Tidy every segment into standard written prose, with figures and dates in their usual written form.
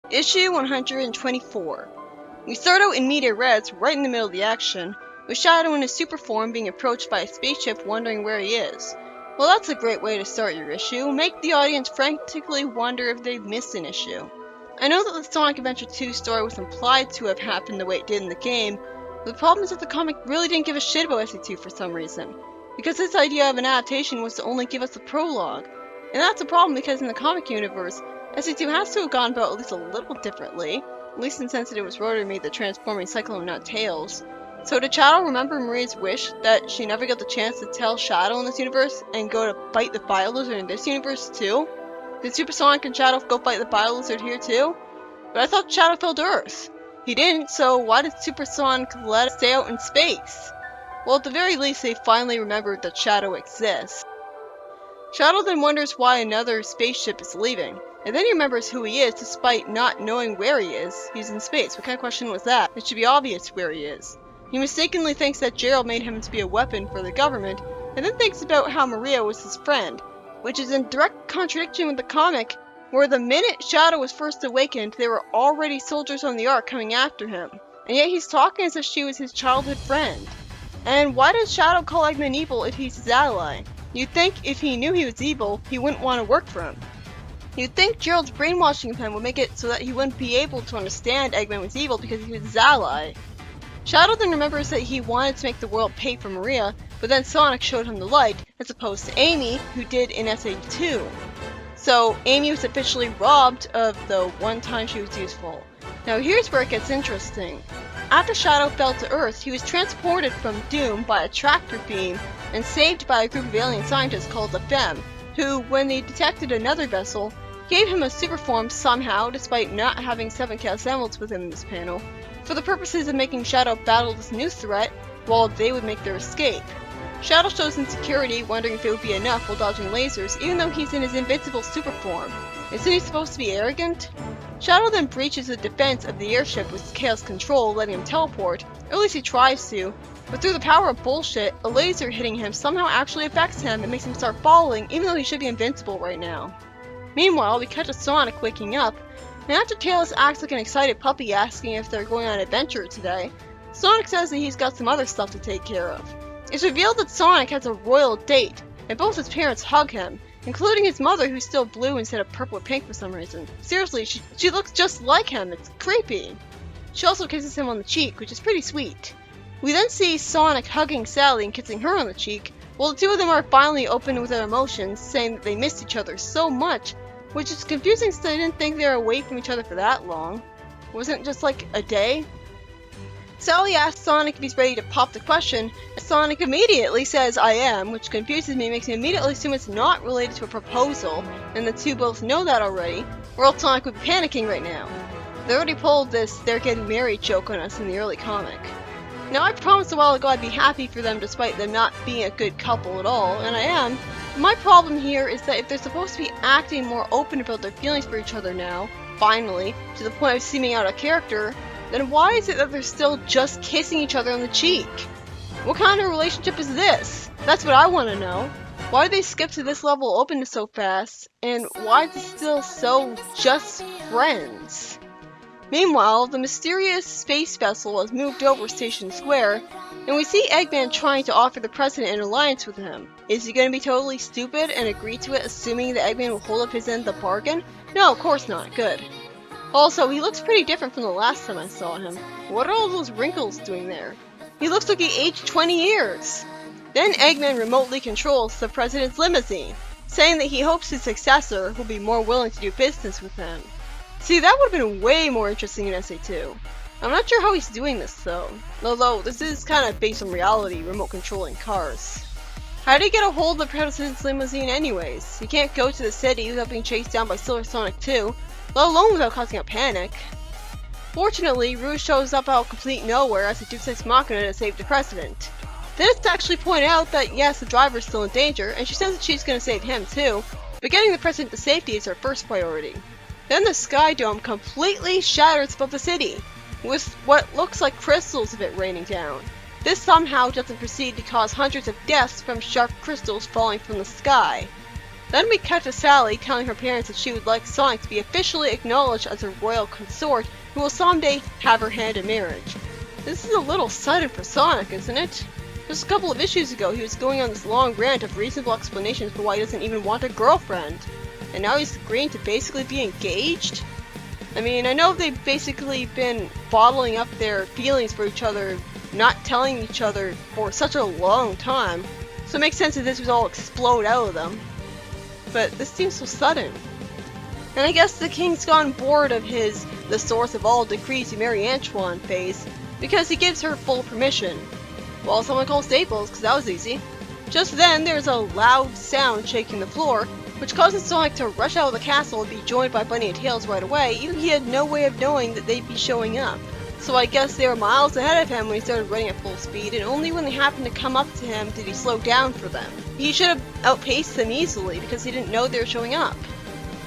Issue 124. We start out in media res, right in the middle of the action, with Shadow in his super form being approached by a spaceship wondering where he is. Well, that's a great way to start your issue. Make the audience frantically wonder if they've missed an issue. I know that the Sonic Adventure 2 story was implied to have happened the way it did in the game, but the problem is that the comic really didn't give a shit about SE2 for some reason, because this idea of an adaptation was to only give us the prologue. And that's a problem because in the comic universe, SE2 has to have gone about at least a little differently, at least in the sense that it was Rotor made the transforming Cyclone, not Tails. So did Shadow remember Maria's wish that she never got the chance to tell Shadow in this universe and go to fight the Fire Lizard in this universe too? Did Super Sonic and Shadow go fight the Fire Lizard here too? But I thought Shadow fell to Earth. He didn't, so why did Super Sonic let it stay out in space? Well, at the very least, they finally remembered that Shadow exists. Shadow then wonders why another spaceship is leaving, and then he remembers who he is despite not knowing where he is. He's in space. What kind of question was that? It should be obvious where he is. He mistakenly thinks that Gerald made him to be a weapon for the government, and then thinks about how Maria was his friend, which is in direct contradiction with the comic, where the minute Shadow was first awakened, there were already soldiers on the Ark coming after him, and yet he's talking as if she was his childhood friend. And why does Shadow call Eggman evil if he's his ally? You'd think if he knew he was evil, he wouldn't want to work for him. You'd think Gerald's brainwashing of him would make it so that he wouldn't be able to understand Eggman was evil because he was his ally. Shadow then remembers that he wanted to make the world pay for Maria, but then Sonic showed him the light, as opposed to Amy, who did in SA2. So Amy was officially robbed of the one time she was useful. Now here's where it gets interesting. After Shadow fell to Earth, he was transported from Doom by a tractor beam and saved by a group of alien scientists called the Fem, who, when they detected another vessel, gave him a super form somehow, despite not having 7 Chaos Emeralds with him in this panel, for the purposes of making Shadow battle this new threat, while they would make their escape. Shadow shows insecurity, wondering if it would be enough while dodging lasers, even though he's in his invincible super form. Isn't he supposed to be arrogant? Shadow then breaches the defense of the airship with Chaos Control, letting him teleport, or at least he tries to, but through the power of bullshit, a laser hitting him somehow actually affects him and makes him start falling, even though he should be invincible right now. Meanwhile, we cut to Sonic waking up, and after Tails acts like an excited puppy asking if they're going on an adventure today, Sonic says that he's got some other stuff to take care of. It's revealed that Sonic has a royal date, and both his parents hug him, including his mother who's still blue instead of purple or pink for some reason. Seriously, she looks just like him, it's creepy. She also kisses him on the cheek, which is pretty sweet. We then see Sonic hugging Sally and kissing her on the cheek, while the two of them are finally open with their emotions, saying that they missed each other so much, which is confusing since I didn't think they were away from each other for that long. Wasn't it just like a day? Sally asks Sonic if he's ready to pop the question, and Sonic immediately says I am, which confuses me and makes me immediately assume it's not related to a proposal, and the two both know that already, or else Sonic would be panicking right now. They already pulled this they're getting married joke on us in the early comic. Now I promised a while ago I'd be happy for them despite them not being a good couple at all, and I am. My problem here is that if they're supposed to be acting more open about their feelings for each other now, finally, to the point of seeming out of character, then why is it that they're still just kissing each other on the cheek? What kind of relationship is this? That's what I want to know. Why did they skip to this level of openness so fast? And why is it still so just friends? Meanwhile, the mysterious space vessel has moved over Station Square, and we see Eggman trying to offer the president an alliance with him. Is he going to be totally stupid and agree to it, assuming that Eggman will hold up his end of the bargain? No, of course not. Good. Also, he looks pretty different from the last time I saw him. What are all those wrinkles doing there? He looks like he aged 20 years! Then Eggman remotely controls the president's limousine, saying that he hopes his successor will be more willing to do business with him. See, that would have been way more interesting in SA2. I'm not sure how he's doing this though, although this is kind of based on reality, remote controlling cars. How did he get a hold of the president's limousine anyways? He can't go to the city without being chased down by Silver Sonic 2, let alone without causing a panic. Fortunately, Rouge shows up out of complete nowhere as a Deus Ex Machina to save the president. Then it's actually pointed out that yes, the driver's still in danger, and she says that she's going to save him too, but getting the president to safety is her first priority. Then the Sky Dome completely shatters above the city, with what looks like crystals of it raining down. This somehow doesn't proceed to cause hundreds of deaths from sharp crystals falling from the sky. Then we cut to Sally telling her parents that she would like Sonic to be officially acknowledged as a royal consort who will someday have her hand in marriage. This is a little sudden for Sonic, isn't it? Just a couple of issues ago, he was going on this long rant of reasonable explanations for why he doesn't even want a girlfriend. And now he's agreeing to basically be engaged? I mean, I know they've basically been bottling up their feelings for each other, not telling each other for such a long time, so it makes sense that this would all explode out of them. But this seems so sudden. And I guess the king's gone bored of his the source of all decrees to marry Antoine phase, because he gives her full permission. Well, someone calls Staples, because that was easy. Just then, there's a loud sound shaking the floor, which causes Sonic to rush out of the castle and be joined by Bunny and Tails right away, even he had no way of knowing that they'd be showing up. So I guess they were miles ahead of him when he started running at full speed, and only when they happened to come up to him did he slow down for them. He should have outpaced them easily, because he didn't know they were showing up.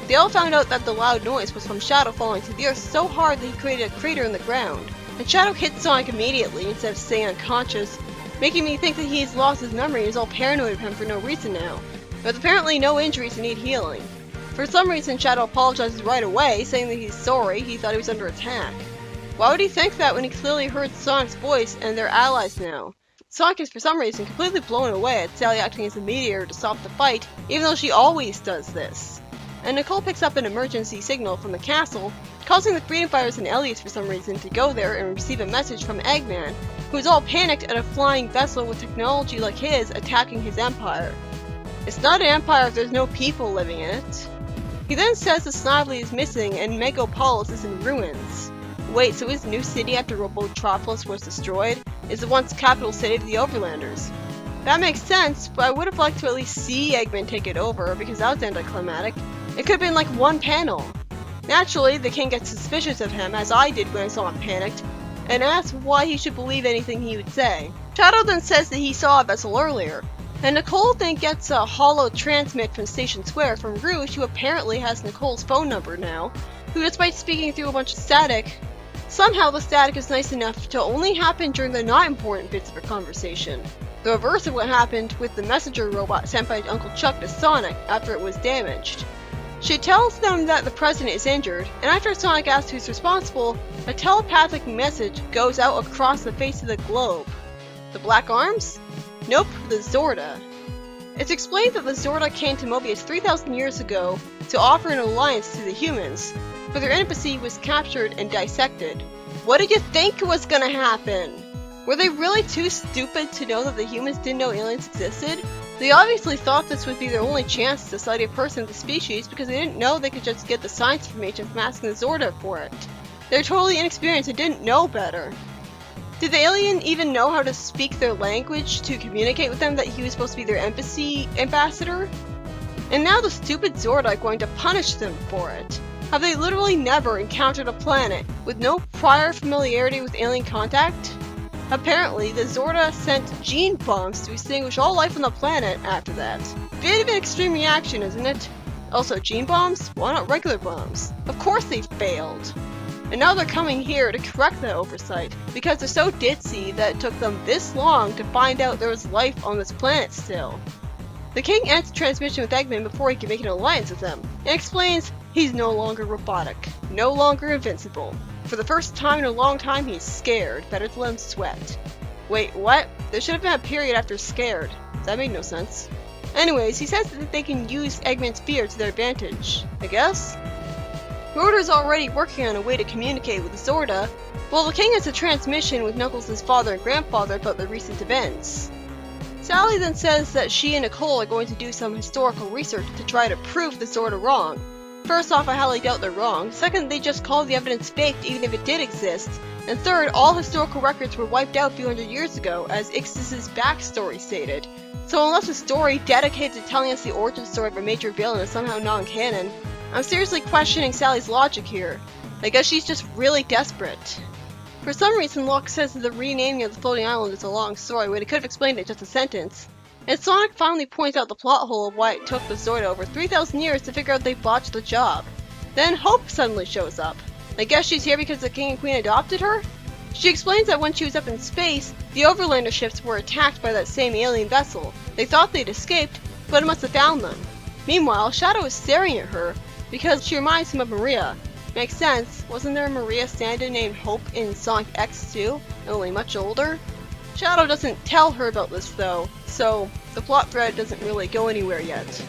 They all found out that the loud noise was from Shadow falling to the earth so hard that he created a crater in the ground. And Shadow hit Sonic immediately instead of staying unconscious, making me think that he's lost his memory and is all paranoid of him for no reason now. With apparently no injuries and need healing. For some reason, Shadow apologizes right away, saying that he's sorry, he thought he was under attack. Why would he think that when he clearly heard Sonic's voice and they're allies now? Sonic is for some reason completely blown away at Sally acting as a mediator to stop the fight, even though she always does this. And Nicole picks up an emergency signal from the castle, causing the Freedom Fighters and Elliot for some reason to go there and receive a message from Eggman, who is all panicked at a flying vessel with technology like his attacking his empire. It's not an empire if there's no people living in it. He then says the Snively is missing and Megapolis is in ruins. Wait, so his new city after Robotropolis was destroyed is the once capital city of the Overlanders. That makes sense, but I would have liked to at least see Eggman take it over, because that was anticlimactic. It could have been like one panel. Naturally, the king gets suspicious of him, as I did when I saw him panicked, and asks why he should believe anything he would say. Shadow then says that he saw a vessel earlier, and Nicole then gets a hollow transmit from Station Square from Rouge, who apparently has Nicole's phone number now, who, despite speaking through a bunch of static, somehow the static is nice enough to only happen during the not important bits of her conversation. The reverse of what happened with the messenger robot sent by Uncle Chuck to Sonic after it was damaged. She tells them that the president is injured, and after Sonic asks who's responsible, a telepathic message goes out across the face of the globe. The Black Arms? Nope, the Zorda. It's explained that the Zorda came to Mobius 3,000 years ago to offer an alliance to the humans, but their embassy was captured and dissected. What did you think was gonna happen? Were they really too stupid to know that the humans didn't know aliens existed? They obviously thought this would be their only chance to study a person of the species because they didn't know they could just get the science information from asking the Zorda for it. They're totally inexperienced and didn't know better. Did the alien even know how to speak their language to communicate with them that he was supposed to be their embassy ambassador? And now the stupid Zorda are going to punish them for it. Have they literally never encountered a planet with no prior familiarity with alien contact? Apparently, the Zorda sent gene bombs to extinguish all life on the planet after that. Bit of an extreme reaction, isn't it? Also, gene bombs? Why not regular bombs? Of course they failed. And now they're coming here to correct that oversight, because they're so ditzy that it took them this long to find out there was life on this planet still. The king ends the transmission with Eggman before he can make an alliance with them, and explains he's no longer robotic, no longer invincible. For the first time in a long time, he's scared. Better to let him sweat. Wait, what? There should have been a period after scared. That made no sense. Anyways, he says that they can use Eggman's fear to their advantage. I guess? Rotor's already working on a way to communicate with the Zorda, while the king has a transmission with Knuckles' father and grandfather about the recent events. Sally then says that she and Nicole are going to do some historical research to try to prove the Zorda wrong. First off, I highly doubt they're wrong. Second, they just call the evidence faked even if it did exist. And third, all historical records were wiped out a few hundred years ago, as Ixis' backstory stated. So unless a story dedicated to telling us the origin story of a major villain is somehow non-canon, I'm seriously questioning Sally's logic here. I guess she's just really desperate. For some reason, Locke says that the renaming of the floating island is a long story when he could have explained it in just a sentence. And Sonic finally points out the plot hole of why it took the Zorda over 3,000 years to figure out they botched the job. Then Hope suddenly shows up. I guess she's here because the king and queen adopted her? She explains that when she was up in space, the Overlander ships were attacked by that same alien vessel. They thought they'd escaped, but it must have found them. Meanwhile, Shadow is staring at her because she reminds him of Maria. Makes sense, wasn't there a Maria stand-in named Hope in Sonic X too, only much older? Shadow doesn't tell her about this though, so the plot thread doesn't really go anywhere yet.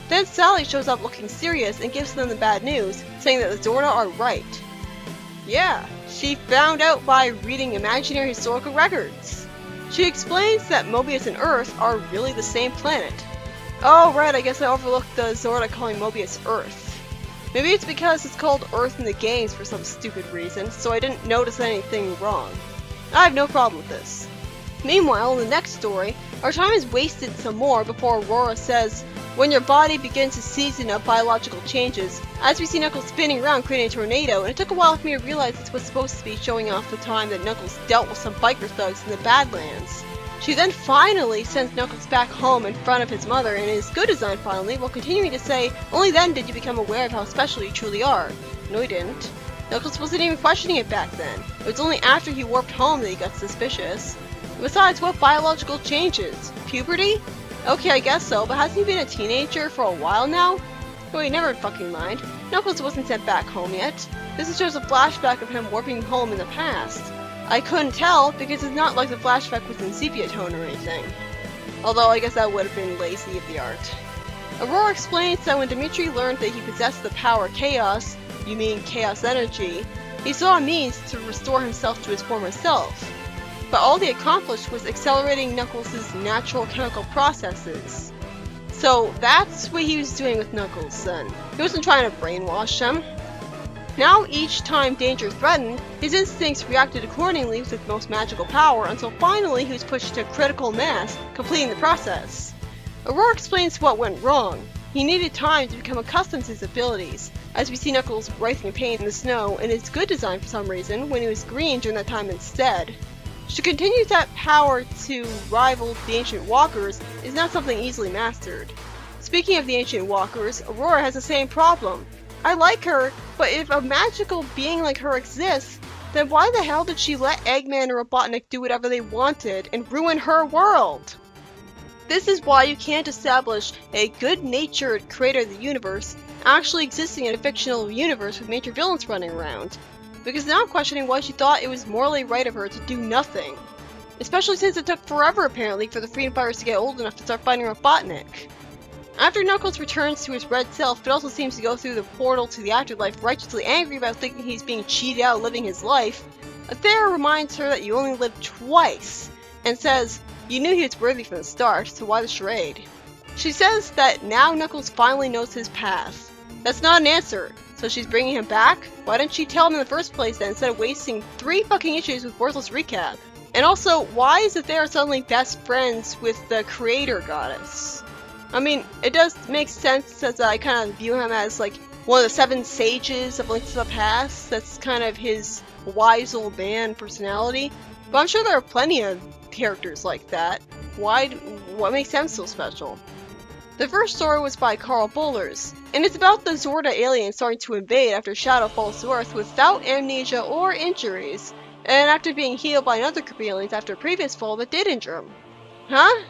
Then Sally shows up looking serious and gives them the bad news, saying that the Zorda are right. Yeah, she found out by reading imaginary historical records. She explains that Mobius and Earth are really the same planet. Oh right, I guess I overlooked the Zorda calling Mobius Earth. Maybe it's because it's called Earth in the games for some stupid reason, so I didn't notice anything wrong. I have no problem with this. Meanwhile, in the next story, our time is wasted some more before Aurora says, when your body begins to season up biological changes, as we see Knuckles spinning around creating a tornado, and it took a while for me to realize this was supposed to be showing off the time that Knuckles dealt with some biker thugs in the Badlands. She then finally sends Knuckles back home in front of his mother in his good design finally, while continuing to say, only then did you become aware of how special you truly are. No he didn't. Knuckles wasn't even questioning it back then. It was only after he warped home that he got suspicious. Besides, what biological changes? Puberty? Okay, I guess so, but hasn't he been a teenager for a while now? Wait, never fucking mind. Knuckles wasn't sent back home yet. This is just a flashback of him warping home in the past. I couldn't tell because it's not like the flashback was in sepia tone or anything. Although I guess that would have been lazy of the art. Aurora explains that when Dimitri learned that he possessed the power Chaos, you mean Chaos Energy, he saw a means to restore himself to his former self. But all he accomplished was accelerating Knuckles' natural chemical processes. So that's what he was doing with Knuckles then. He wasn't trying to brainwash him. Now each time danger threatened, his instincts reacted accordingly with his most magical power until finally he was pushed to critical mass, completing the process. Aurora explains what went wrong. He needed time to become accustomed to his abilities, as we see Knuckles writhing in pain in the snow in his good design for some reason when he was green during that time instead. To continue that power to rival the Ancient Walkers is not something easily mastered. Speaking of the Ancient Walkers, Aurora has the same problem. I like her, but if a magical being like her exists, then why the hell did she let Eggman and Robotnik do whatever they wanted and ruin her world? This is why you can't establish a good-natured creator of the universe actually existing in a fictional universe with major villains running around. Because now I'm questioning why she thought it was morally right of her to do nothing. Especially since it took forever apparently for the Freedom Fighters to get old enough to start fighting Robotnik. After Knuckles returns to his red self, but also seems to go through the portal to the afterlife righteously angry about thinking he's being cheated out of living his life, Athera reminds her that you only live twice, and says, you knew he was worthy from the start, so why the charade? She says that now Knuckles finally knows his path. That's not an answer, so she's bringing him back? Why didn't she tell him in the first place then, instead of wasting 3 fucking issues with worthless recap? And also, why is Athera suddenly best friends with the creator goddess? I mean, it does make sense as I kind of view him as like one of the 7 sages of Link to the Past. That's kind of his wise old man personality. But I'm sure there are plenty of characters like that. What makes him so special? The first story was by Carl Bollers, and it's about the Zorda aliens starting to invade after Shadow falls to Earth without amnesia or injuries, and after being healed by another group of aliens after a previous fall that did injure him. Huh?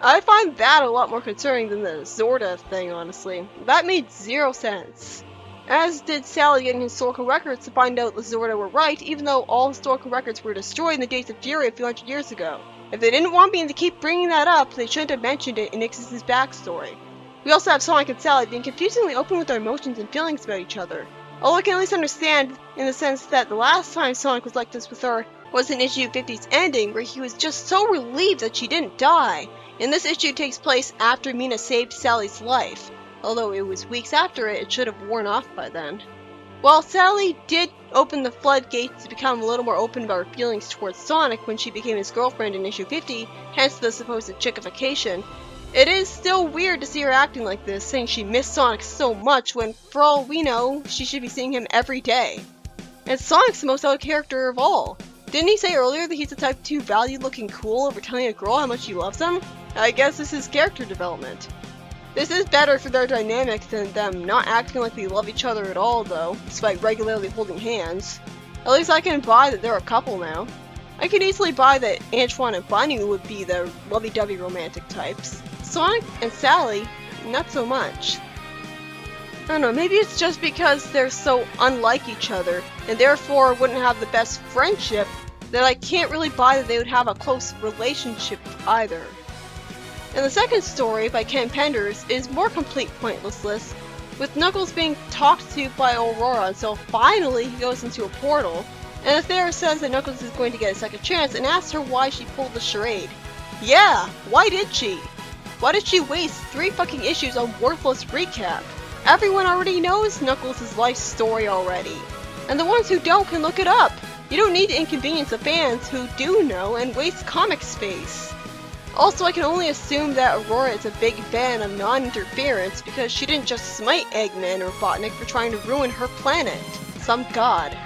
I find that a lot more concerning than the Zorda thing, honestly. That made 0 sense. As did Sally getting historical records to find out the Zorda were right, even though all historical records were destroyed in the Days of Fury a few hundred years ago. If they didn't want me to keep bringing that up, they shouldn't have mentioned it in Ix's backstory. We also have Sonic and Sally being confusingly open with their emotions and feelings about each other. Although I can at least understand in the sense that the last time Sonic was like this with her was in issue 50's ending, where he was just so relieved that she didn't die. And this issue takes place after Mina saved Sally's life. Although it was weeks after it should have worn off by then. While Sally did open the floodgates to become a little more open about her feelings towards Sonic when she became his girlfriend in issue 50, hence the supposed chickification, it is still weird to see her acting like this, saying she missed Sonic so much when, for all we know, she should be seeing him every day. And Sonic's the most out character of all. Didn't he say earlier that he's the type to value looking cool over telling a girl how much he loves them? I guess this is character development. This is better for their dynamic than them not acting like they love each other at all though, despite regularly holding hands. At least I can buy that they're a couple now. I could easily buy that Antoine and Bunny would be the lovey-dovey romantic types. Sonic and Sally not so much. I don't know, maybe it's just because they're so unlike each other, and therefore wouldn't have the best friendship, that I can't really buy that they would have a close relationship either. And the second story, by Ken Penders, is more complete pointlessness, with Knuckles being talked to by Aurora until finally he goes into a portal, and Athera says that Knuckles is going to get a second chance and asks her why she pulled the charade. Yeah, why did she? Why did she waste 3 fucking issues on worthless recap? Everyone already knows Knuckles' life story already, and the ones who don't can look it up. You don't need to inconvenience the fans who do know and waste comic space. Also, I can only assume that Aurora is a big fan of non-interference because she didn't just smite Eggman or Robotnik for trying to ruin her planet. Some god.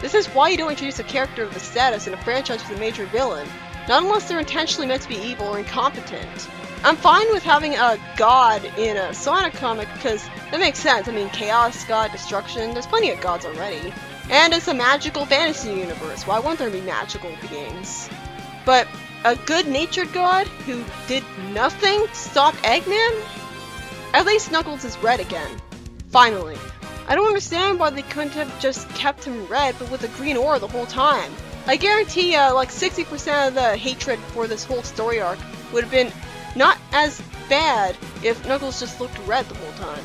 This is why you don't introduce a character of the status in a franchise with a major villain, not unless they're intentionally meant to be evil or incompetent. I'm fine with having a god in a Sonic comic because that makes sense. I mean, chaos, god, destruction, there's plenty of gods already. And it's a magical fantasy universe, why won't there be magical beings? But a good-natured god who did nothing to stop Eggman? At least Knuckles is red again. Finally. I don't understand why they couldn't have just kept him red but with a green aura the whole time. I guarantee like 60% of the hatred for this whole story arc would have been not as bad if Knuckles just looked red the whole time.